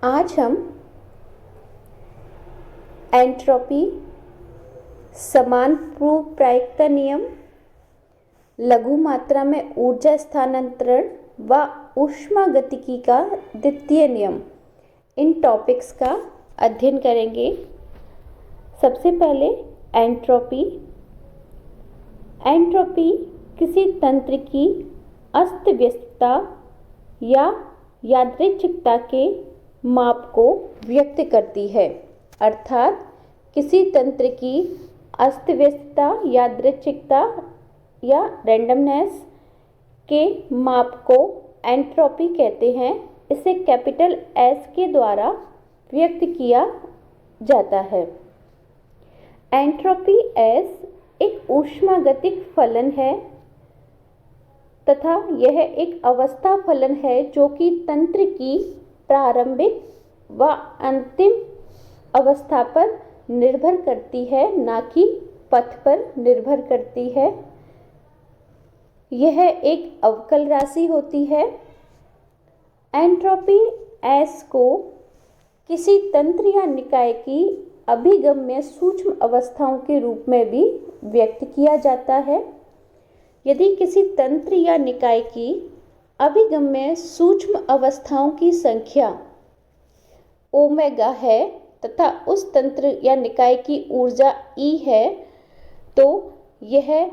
आज हम एंट्रोपी, समान प्रायिकता नियम, लघु मात्रा में ऊर्जा स्थानांतरण व ऊष्मागतिकी का द्वितीय नियम, इन टॉपिक्स का अध्ययन करेंगे। सबसे पहले एंट्रोपी। एंट्रोपी किसी तंत्र की अस्त व्यस्तता या यादृच्छिकता के माप को व्यक्त करती है। अर्थात किसी तंत्र की अस्त व्यस्तता, यादृच्छिकता या रैंडमनेस के माप को एंट्रोपी कहते हैं। इसे कैपिटल एस के द्वारा व्यक्त किया जाता है। एंट्रोपी एस एक ऊष्मागतिक फलन है तथा यह एक अवस्था फलन है जो कि तंत्र की प्रारंभिक व अंतिम अवस्था पर निर्भर करती है, ना कि पथ पर निर्भर करती है। यह एक अवकल राशि होती है। एंट्रोपी एस को किसी तंत्र या निकाय की अभिगम्य सूक्ष्म अवस्थाओं के रूप में भी व्यक्त किया जाता है। यदि किसी तंत्र या निकाय की अभिगम्य सूक्ष्म अवस्थाओं की संख्या ओमेगा है तथा उस तंत्र या निकाय की ऊर्जा ई है, तो यह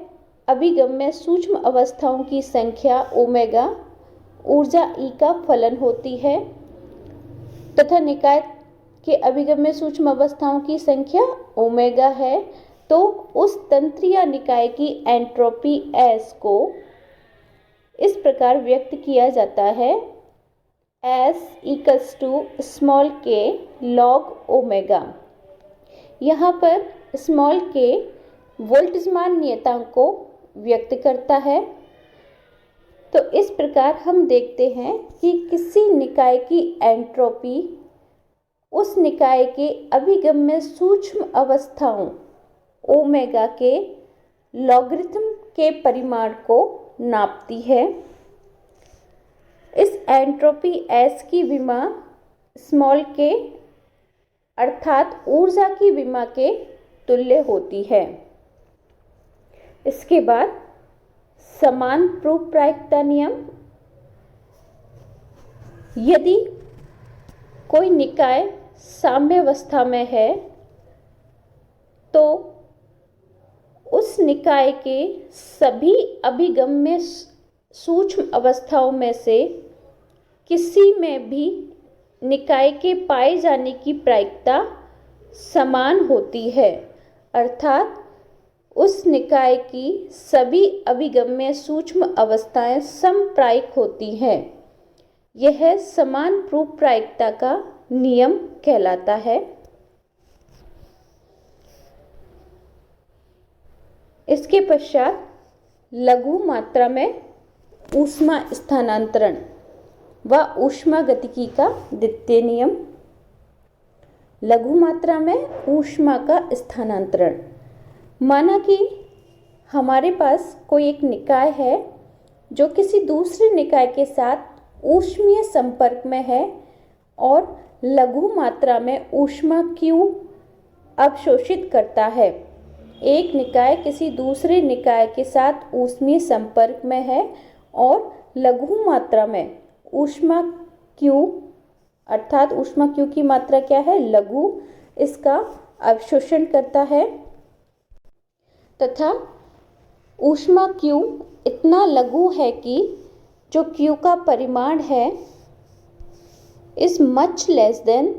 अभिगम्य सूक्ष्म अवस्थाओं की संख्या ओमेगा ऊर्जा ई का फलन होती है तथा निकाय के अभिगम्य सूक्ष्म अवस्थाओं की संख्या ओमेगा है, तो उस तंत्र या निकाय की एंट्रोपी एस को इस प्रकार व्यक्त किया जाता है। S इक्वल्स टू स्मॉल के लॉग ओमेगा। यहाँ पर स्मॉल के वोल्टजमान नियतांक को व्यक्त करता है। तो इस प्रकार हम देखते हैं कि किसी निकाय की एंट्रोपी उस निकाय के अभिगम्य सूक्ष्म अवस्थाओं ओमेगा के लॉगरिथम के परिमाण को नापती है। इस एंट्रोपी एस की विमा स्मॉल के अर्थात ऊर्जा की विमा के तुल्य होती है। इसके बाद समान प्रायिकता नियम। यदि कोई निकाय साम्यावस्था में है तो उस निकाय के सभी अभिगम्य सूक्ष्म अवस्थाओं में से किसी में भी निकाय के पाए जाने की प्रायिकता समान होती है। अर्थात उस निकाय की सभी अभिगम्य सूक्ष्म अवस्थाएं समप्रायिक होती हैं। यह समान प्रायिकता का नियम कहलाता है। इसके पश्चात लघु मात्रा में ऊष्मा स्थानांतरण व ऊष्मागतिकी का द्वितीय नियम। लघु मात्रा में ऊष्मा का स्थानांतरण। माना कि हमारे पास कोई एक निकाय है जो किसी दूसरे निकाय के साथ ऊष्मीय संपर्क में है और लघु मात्रा में ऊष्मा Q अवशोषित करता है। एक निकाय किसी दूसरे निकाय के साथ ऊष्मीय संपर्क में है और लघु मात्रा में ऊष्मा Q अर्थात ऊष्मा Q की मात्रा क्या है, लघु, इसका अवशोषण करता है तथा ऊष्मा Q इतना लघु है कि जो Q का परिमाण है is much less then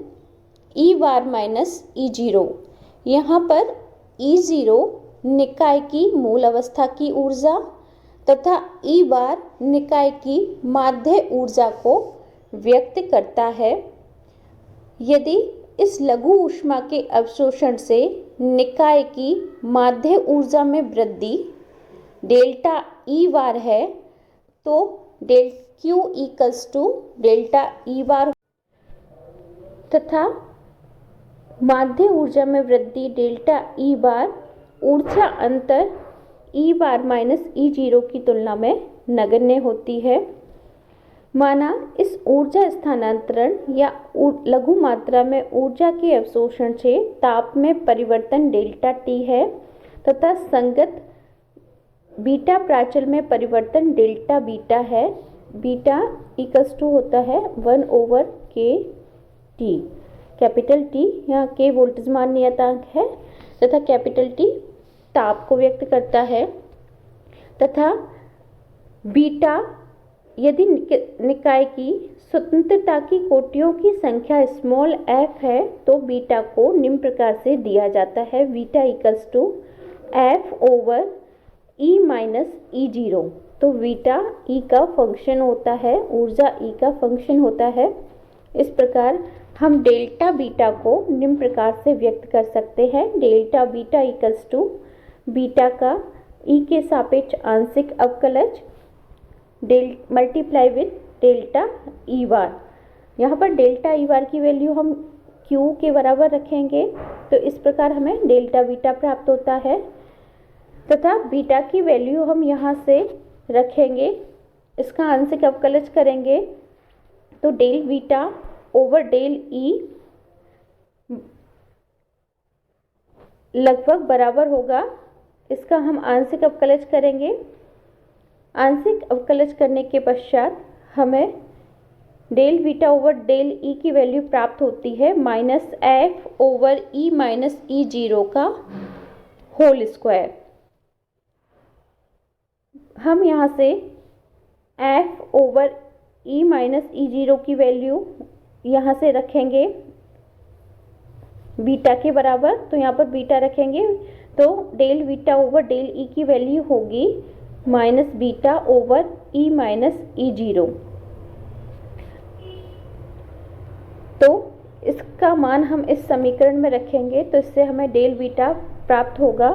E bar minus E0। यहाँ पर E0 निकाय की मूल अवस्था की ऊर्जा तथा E बार निकाय की माध्य ऊर्जा को व्यक्त करता है। यदि इस लघु ऊष्मा के अवशोषण से निकाय की माध्य ऊर्जा में वृद्धि डेल्टा E बार है, तो del Q equals to delta E bar तथा माध्य ऊर्जा में वृद्धि डेल्टा E बार ऊर्जा अंतर E बार माइनस E0 की तुलना में नगण्य होती है। माना इस ऊर्जा स्थानांतरण या लघु मात्रा में ऊर्जा के अवशोषण से ताप में परिवर्तन डेल्टा टी है तथा संगत बीटा प्राचल में परिवर्तन डेल्टा बीटा है। बीटा इक्वल्स टू होता है 1/k टी। कैपिटल टी यहाँ के वोल्टेज मान नियतांक है तथा कैपिटल टी ताप को व्यक्त करता है तथा बीटा यदि निकाय की स्वतंत्रता की कोटियों की संख्या स्मॉल f है तो बीटा को निम्न प्रकार से दिया जाता है। Beta equals to f/e-e0। तो बीटा e का फंक्शन होता है, ऊर्जा e का फंक्शन होता है। इस प्रकार हम डेल्टा बीटा को निम्न प्रकार से व्यक्त कर सकते हैं। Delta beta equals to beta का e के सापेक्ष आंशिक अवकलज multiply with delta E bar. यहाँ पर डेल्टा ई बार की वैल्यू हम q के बराबर रखेंगे तो इस प्रकार हमें डेल्टा बीटा प्राप्त होता है तथा बीटा की वैल्यू हम यहाँ से रखेंगे, इसका आंशिक अवकलज करेंगे तो del beta over del E लगभग बराबर होगा। इसका हम आंशिक अवकलज करेंगे। आंशिक अवकलज करने के पश्चात हमें del beta over del E की वैल्यू प्राप्त होती है -f/e-e0 का होल स्क्वायर। हम यहाँ से f/e-e0 की वैल्यू यहाँ से रखेंगे बीटा के बराबर, तो यहाँ पर बीटा रखेंगे तो del beta over del E की वैल्यू होगी -β/e-e0। तो इसका मान हम इस समीकरण में रखेंगे तो इससे हमें डेल बीटा प्राप्त होगा।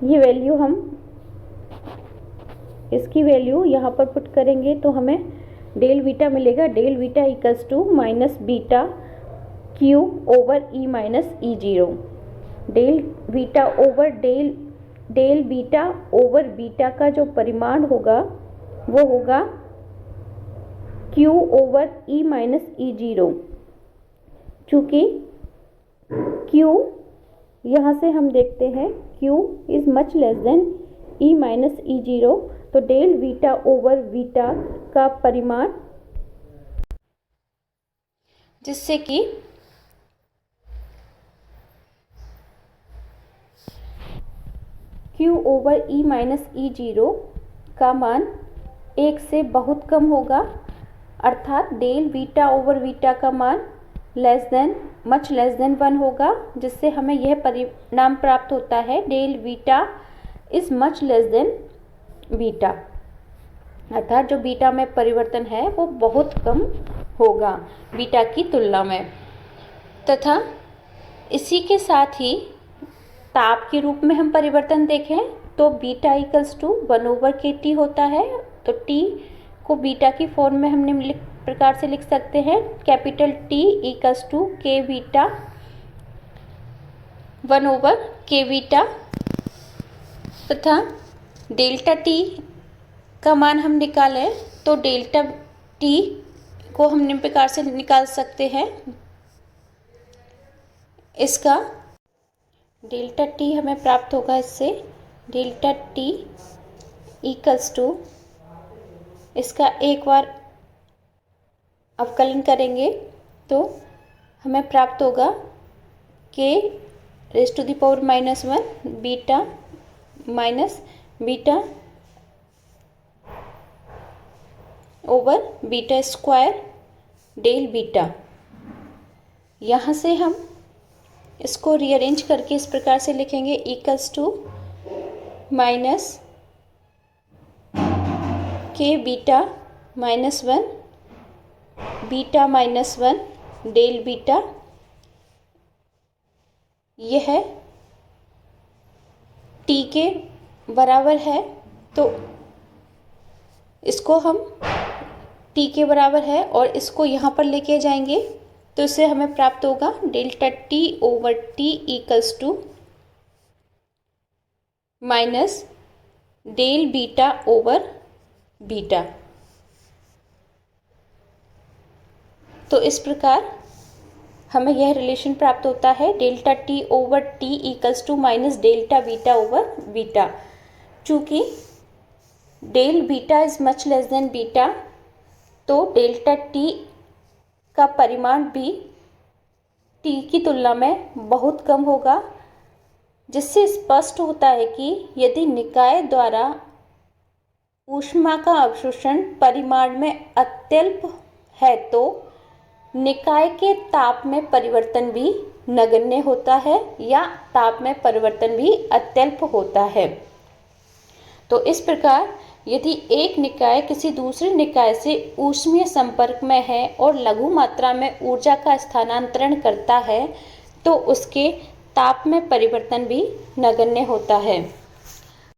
ये वैल्यू हम इसकी वैल्यू यहाँ पर पुट करेंगे तो हमें डेल बीटा मिलेगा। Del beta equals to -β/e-e0। Del beta over del beta over beta का जो परिमाण होगा वो होगा q/e-e0। चूँकि q यहाँ से हम देखते हैं q is much less then e-e0, तो डेल बीटा ओवर बीटा का परिमाण जिससे कि q/e-e0 का मान 1 से बहुत कम होगा, अर्थात डेल बीटा ओवर बीटा का मान मच लेस देन 1 होगा, जिससे हमें यह परिणाम प्राप्त होता है del beta is much less than beta, अर्थात जो बीटा में परिवर्तन है वो बहुत कम होगा बीटा की तुलना में। तथा इसी के साथ ही ताप के रूप में हम परिवर्तन देखें तो बीटा इक्वल्स टू 1/kT होता है। तो T को बीटा की फॉर्म में हम निम्न प्रकार से लिख सकते हैं, capital T equals to k beta 1/k beta तथा डेल्टा T का मान हम निकालें तो डेल्टा T को हम निम्न प्रकार से निकाल सकते हैं। इसका डेल्टा T हमें प्राप्त होगा, इससे डेल्टा T इक्वल्स टू इसका एक बार अवकलन करेंगे तो हमें प्राप्त होगा k⁻⁻1 beta minus beta over beta square del beta. यहाँ से हम इसको रीअरेंज करके इस प्रकार से लिखेंगे equals to minus k beta -1 beta -1 del beta. यह t के बराबर है तो इसको हम t के बराबर है और इसको यहाँ पर लेके जाएंगे तो इससे हमें प्राप्त होगा delta t over t equals to minus del beta over beta. तो इस प्रकार हमें यह रिलेशन प्राप्त होता है delta t over t equals to minus delta beta over beta. चूँकि del beta is much less than beta, तो डेल्टा टी का परिमाण भी टी की तुलना में बहुत कम होगा, जिससे स्पष्ट होता है कि यदि निकाय द्वारा ऊष्मा का अवशोषण परिमाण में अत्यल्प है तो निकाय के ताप में परिवर्तन भी नगण्य होता है या ताप में परिवर्तन भी अत्यल्प होता है। तो इस प्रकार यदि एक निकाय किसी दूसरे निकाय से ऊष्मीय संपर्क में है और लघु मात्रा में ऊर्जा का स्थानांतरण करता है तो उसके ताप में परिवर्तन भी नगण्य होता है।